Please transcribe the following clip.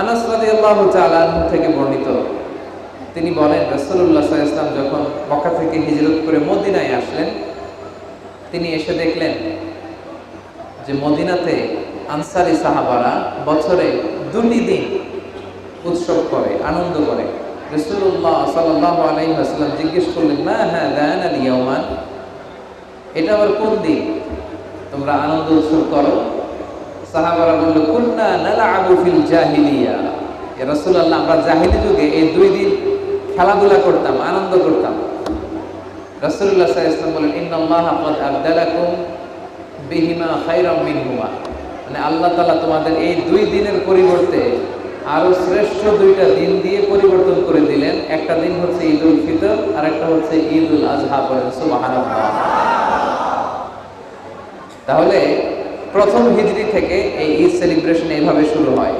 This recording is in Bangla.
আনাস রাদিয়াল্লাহু তাআলা আনহু থেকে বর্ণিত, তিনি বলেন রাসূলুল্লাহ সাল্লাল্লাহু আলাইহি ওয়াসাল্লাম যখন মক্কা থেকে হিজরত করে মদিনায় আসলেন, তিনি এসে দেখলেন যে মদিনাতে আনসারী সাহাবারা বছরে 2টি দিন উৎসব করে, আনন্দ করে। রাসূলুল্লাহ সাল্লাল্লাহু আলাইহি ওয়াসাল্লাম জিজ্ঞেস করলেন, মা হাদান আল ইয়াওমান, এটা আবার কোন দিন তোমরা আনন্দ উৎসব করো? সাহাবারা বলল, কুন্না নালআবু ফিল জাহিলিয়া, ইয়া রাসূলুল্লাহ আমরা জাহিলি যুগে এই 2 দিন খেলাধুলা করতাম, আনন্দ করতাম। রাসূলুল্লাহ সাল্লাল্লাহু আলাইহি ওয়াসাল্লাম বলেন, ইন্নাল্লাহা ক্বাদ আবদালাকুম বিহিমা খায়রাম মিনহুমা, মানে আল্লাহ তাআলা তোমাদের এই 2 দিনের পরিবর্তে আরো শ্রেষ্ঠ 2টা দিন দিয়ে পরিবর্তন করে দিলেন। একটা দিন হচ্ছে ঈদুল ফিতর আর একটা হচ্ছে ঈদুল আযহা। বলেন সুবহানাল্লাহ। তাহলে প্রথম হিজরি থেকে এই ঈদ সেলিব্রেশন এইভাবে শুরু হয়।